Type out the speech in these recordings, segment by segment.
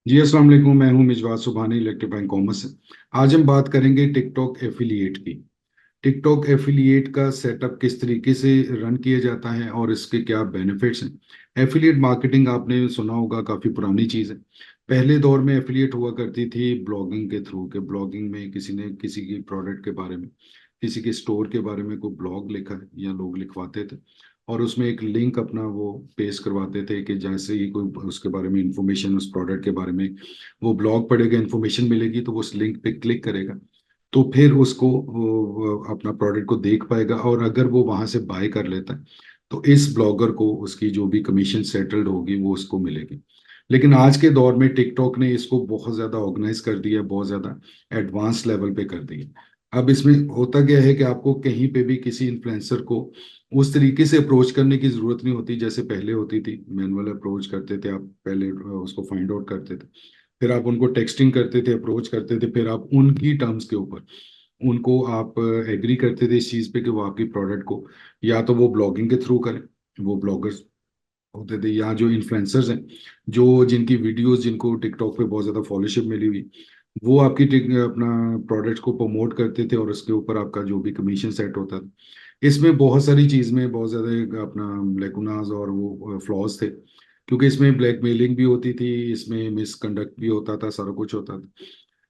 जी अस्सलाम वालेकुम। मैं हूं मिजवार सुबहानी, इलेक्ट्रीफाइंग कॉमर्स से। आज हम बात करेंगे टिकटॉक एफिलिएट की। टिकटॉक एफिलिएट का सेटअप किस तरीके से रन किया जाता है और इसके क्या बेनिफिट्स हैं। एफिलिएट मार्केटिंग आपने सुना होगा, काफ़ी पुरानी चीज़ है। पहले दौर में एफिलिएट हुआ करती थी ब्लॉगिंग के थ्रू, के ब्लॉगिंग में किसी ने किसी की प्रोडक्ट के बारे में, किसी के स्टोर के बारे में कोई ब्लॉग लिखा है या लोग लिखवाते थे और उसमें एक लिंक अपना वो पेस्ट करवाते थे कि जैसे ही कोई उसके बारे में इंफॉर्मेशन, उस प्रोडक्ट के बारे में वो ब्लॉग पढ़ेगा, इंफॉर्मेशन मिलेगी तो वो उस लिंक पे क्लिक करेगा तो फिर उसको वो अपना प्रोडक्ट को देख पाएगा और अगर वो वहां से बाय कर लेता है तो इस ब्लॉगर को उसकी जो भी कमीशन सेटल्ड होगी वो उसको मिलेगी। लेकिन आज के दौर में टिकटॉक ने इसको बहुत ज़्यादा ऑर्गेनाइज कर दिया है, बहुत ज़्यादा एडवांस लेवल पे कर दिया। अब इसमें होता क्या है कि आपको कहीं पे भी किसी इन्फ्लुएंसर को उस तरीके से अप्रोच करने की ज़रूरत नहीं होती जैसे पहले होती थी। मैनुअल अप्रोच करते थे आप, पहले उसको फाइंड आउट करते थे, फिर आप उनको टेक्सटिंग करते थे, अप्रोच करते थे, फिर आप उनकी टर्म्स के ऊपर उनको आप एग्री करते थे इस चीज़ पे कि वो आपकी प्रोडक्ट को या तो वो ब्लॉगिंग के थ्रू करें, वो ब्लॉगर्स होते थे, या जो इन्फ्लुएंसर्स हैं, जो जिनकी वीडियोस जिनको टिकटॉक पे बहुत ज़्यादा फॉलोशिप मिली हुई, वो आपकी अपना प्रोडक्ट को प्रमोट करते थे और उसके ऊपर आपका जो भी कमीशन सेट होता था। इसमें बहुत सारी चीज़ में बहुत ज़्यादा अपना लेकुनाज और वो फ्लॉज थे, क्योंकि इसमें ब्लैकमेलिंग भी होती थी, इसमें मिसकंडक्ट भी होता था, सारा कुछ होता था।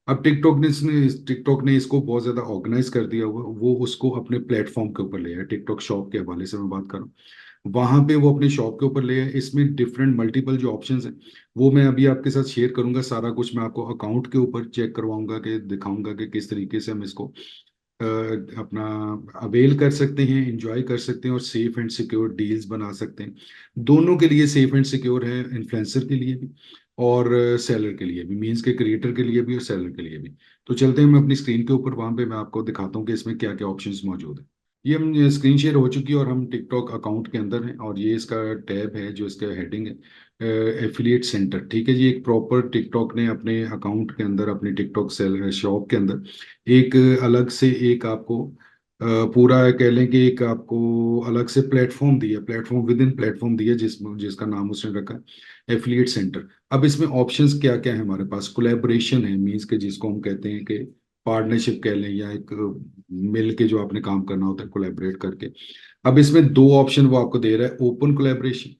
अब टिकटॉक ने इसको बहुत ज्यादा ऑर्गेनाइज कर दिया हुआ, वो उसको अपने प्लेटफॉर्म के ऊपर ले आया। टिकटॉक शॉप के हवाले से मैं बात करूँ, वहां पे वो अपने शॉप के ऊपर ले आया। इसमें डिफरेंट मल्टीपल जो ऑप्शंस हैं वो मैं अभी आपके साथ शेयर करूंगा। सारा कुछ मैं आपको अकाउंट के ऊपर चेक करवाऊंगा, कि दिखाऊंगा कि किस तरीके से हम इसको अपना अवेल कर सकते हैं, इंजॉय कर सकते हैं और सेफ एंड सिक्योर डील्स बना सकते हैं। दोनों के लिए सेफ एंड सिक्योर है, इन्फ्लुएंसर के लिए भी और सेलर के लिए भी, मीन्स के क्रिएटर के लिए भी और सेलर के लिए भी। तो चलते हैं, मैं अपनी स्क्रीन के ऊपर, वहां पे मैं आपको दिखाता हूँ कि इसमें क्या क्या ऑप्शंस मौजूद है। ये हम स्क्रीन शेयर हो चुकी है और हम टिकटॉक अकाउंट के अंदर हैं और ये इसका टैब है, जो इसका हेडिंग है एफिलिएट सेंटर। ठीक है जी, एक प्रॉपर टिकटॉक ने अपने अकाउंट के अंदर, अपने टिकटॉक सेल शॉप के अंदर एक अलग से एक आपको पूरा कह लें कि एक आपको अलग से प्लेटफॉर्म दिया, प्लेटफॉर्म विद इन प्लेटफॉर्म दिया, जिसका नाम उसने रखा है एफिलिएट सेंटर। अब इसमें ऑप्शंस क्या क्या है हमारे पास। कोलैबोरेशन है, मींस के जिसको हम कहते हैं कि पार्टनरशिप कह लें, या एक मिल के जो आपने काम करना होता है कोलैबोरेट करके। अब इसमें दो ऑप्शन वो आपको दे रहा है, ओपन कोलैबोरेशन।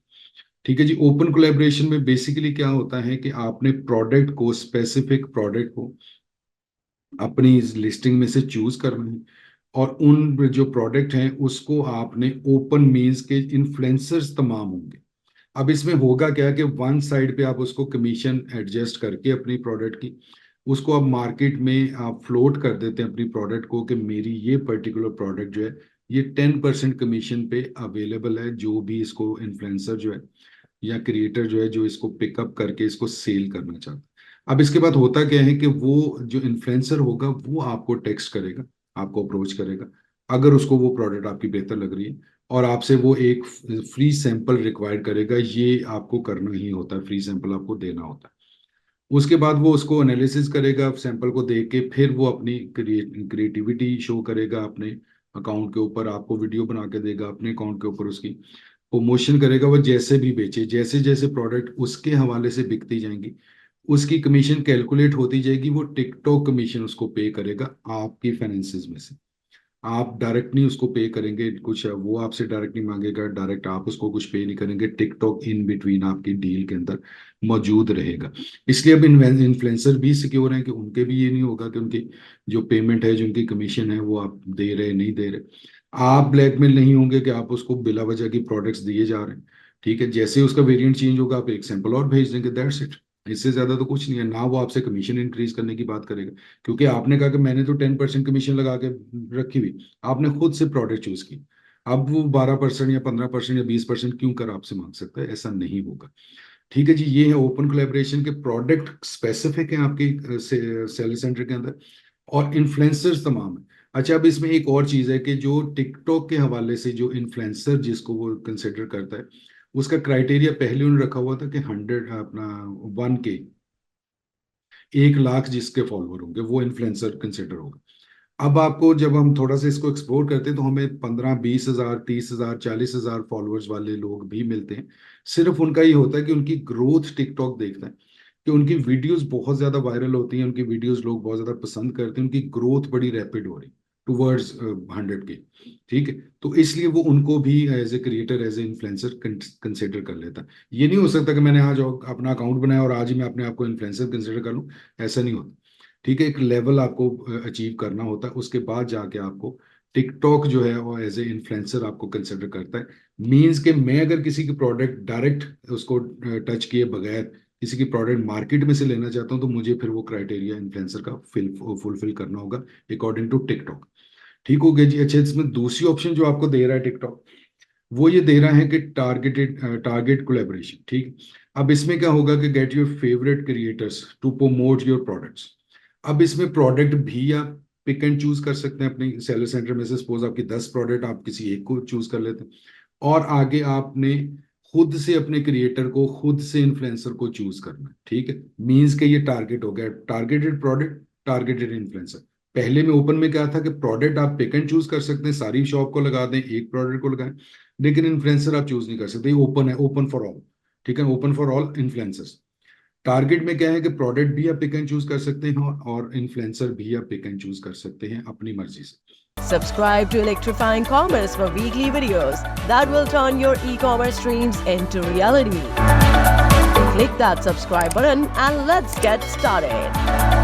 ठीक है जी, ओपन कोलैबोरेशन में बेसिकली क्या होता है कि आपने प्रोडक्ट को, स्पेसिफिक प्रोडक्ट को अपनी इस लिस्टिंग में से चूज करना है और उन जो प्रोडक्ट हैं उसको आपने ओपन, मींस के इन्फ्लुएंसर्स तमाम होंगे। अब इसमें होगा क्या कि वन साइड पे आप उसको कमीशन एडजस्ट करके अपनी प्रोडक्ट की, उसको आप मार्केट में आप फ्लोट कर देते हैं अपनी प्रोडक्ट को कि मेरी ये पर्टिकुलर प्रोडक्ट जो है ये 10% कमीशन पे अवेलेबल है, जो भी इसको इन्फ्लुएंसर जो है या क्रिएटर जो है जो इसको पिकअप करके इसको सेल करना चाहता है। अब इसके बाद होता क्या है कि वो जो इन्फ्लुएंसर होगा वो आपको टेक्स्ट करेगा, आपको अप्रोच करेगा, अगर उसको वो प्रोडक्ट आपकी बेहतर लग रही है, और आपसे वो एक फ्री सैंपल रिक्वायर्ड करेगा। ये आपको करना ही होता है, फ्री सैंपल आपको देना होता है। उसके बाद वो उसको एनालिसिस करेगा, सैंपल को देख के फिर वो अपनी क्रिएटिविटी शो करेगा अपने अकाउंट के ऊपर, आपको वीडियो बना के देगा अपने अकाउंट के ऊपर, उसकी प्रमोशन करेगा। वो जैसे भी बेचे, जैसे जैसे प्रोडक्ट उसके हवाले से बिकती जाएंगी, उसकी कमीशन कैलकुलेट होती जाएगी, वो टिकटॉक कमीशन उसको पे करेगा आपकी फाइनेंसेस में से। आप डायरेक्ट नहीं उसको पे करेंगे कुछ, वो आपसे डायरेक्ट नहीं मांगेगा, डायरेक्ट आप उसको कुछ पे नहीं करेंगे, टिकटॉक इन बिटवीन आपकी डील के अंदर मौजूद रहेगा। इसलिए अब इन्फ्लुएंसर भी सिक्योर हैं कि उनके भी ये नहीं होगा कि उनकी जो पेमेंट है, जो उनकी कमीशन है, वो आप दे रहे नहीं दे रहे। आप ब्लैकमेल नहीं होंगे कि आप उसको बिला वजह की प्रोडक्ट्स दिए जा रहे हैं। ठीक है, जैसे ही उसका वेरिएंट चेंज होगा आप एक सैंपल और भेज देंगे, दैट्स इट। इससे ज्यादा तो कुछ नहीं है ना। वो आपसे कमीशन इंक्रीज करने की बात करेगा, क्योंकि आपने कहा कि मैंने तो 10% कमीशन लगा के रखी हुई, आपने खुद से प्रोडक्ट चूज की। अब वो 12% या 15% या 20% क्यों कर आपसे मांग सकता है, ऐसा नहीं होगा। ठीक है जी, ये है ओपन कोलैबोरेशन के प्रोडक्ट स्पेसिफिक है आपके सेल सेंटर के अंदर, और इन्फ्लुएंसर्स तमाम है। अच्छा, अब इसमें एक और चीज है कि जो टिकटॉक के हवाले से जो इन्फ्लुएंसर जिसको वो कंसिडर करता है, उसका क्राइटेरिया पहले उन्होंने रखा हुआ था कि 100 अपना 1K, 1 लाख जिसके फॉलोअर होंगे वो इन्फ्लुएंसर कंसिडर होगा। अब आपको जब हम थोड़ा सा इसको एक्सप्लोर करते हैं तो हमें 15-20 हजार, 30 हजार, 40 हजार फॉलोअर्स वाले लोग भी मिलते हैं। सिर्फ उनका ये होता है कि उनकी ग्रोथ टिकटॉक देखता है कि उनकी वीडियोस बहुत ज्यादा वायरल होती हैं, उनकी वीडियोस लोग बहुत ज्यादा पसंद करते हैं, उनकी ग्रोथ बड़ी रैपिड हो रही टूवर्ड्स 100 के। ठीक है, तो इसलिए वो उनको भी as a creator, as a influencer consider कर लेता है। ये नहीं हो सकता कि मैंने आज अपना अकाउंट बनाया और आज ही मैं अपने आप को इन्फ्लुएंसर कंसिडर कर लूँ, ऐसा नहीं होता। ठीक है, एक लेवल आपको अचीव करना होता है, उसके बाद जाके आपको टिकटॉक जो है वो एज ए इन्फ्लुएंसर आपको कंसिडर करता है। मीन्स के मैं अगर किसी की प्रोडक्ट डायरेक्ट उसको टच किए बगैर किसी की प्रोडक्ट मार्केट में से लेना चाहता हूँ, तो मुझे फिर वो क्राइटेरिया इन्फ्लुएंसर का फुलफिल करना होगा अकॉर्डिंग टू टिकटॉक। ठीक हो गया जी। अच्छा, इसमें दूसरी ऑप्शन जो आपको दे रहा है टिकटॉक, वो ये दे रहा है कि टारगेट कोलेबोरेशन। ठीक, अब इसमें क्या होगा कि get your favourite creators to promote your products. अब इसमें प्रोडक्ट भी आप पिक एंड चूज कर सकते हैं अपने सेलर सेंटर में से। सपोज आपकी 10 प्रोडक्ट, आप किसी एक को चूज कर लेते हैं, और आगे आपने खुद से अपने क्रिएटर को, खुद से इन्फ्लुएंसर को चूज करना है। ठीक है, मींस के ये टारगेट हो गया, टारगेटेड प्रोडक्ट, टारगेटेड इन्फ्लुएंसर। पहले में ओपन में क्या था कि प्रोडक्ट आप पिक एंड चूज कर सकते हैं, सारी शॉप को लगा दें, एक प्रोडक्ट को लगाएं, लेकिन इन्फ्लुएंसर आप चूज नहीं कर सकते, ये ओपन है, ओपन फॉर ऑल। ठीक है, open for all influencers. Target में क्या है कि प्रोडक्ट भी आप पिक एंड चूज कर सकते हैं और इन्फ्लुएंसर भी आप पिक एंड चूज कर सकते हैं अपनी मर्जी से। Subscribe to Electrifying Commerce for weekly videos that will turn your e-commerce dreams into reality. Click that subscribe button and let's get started.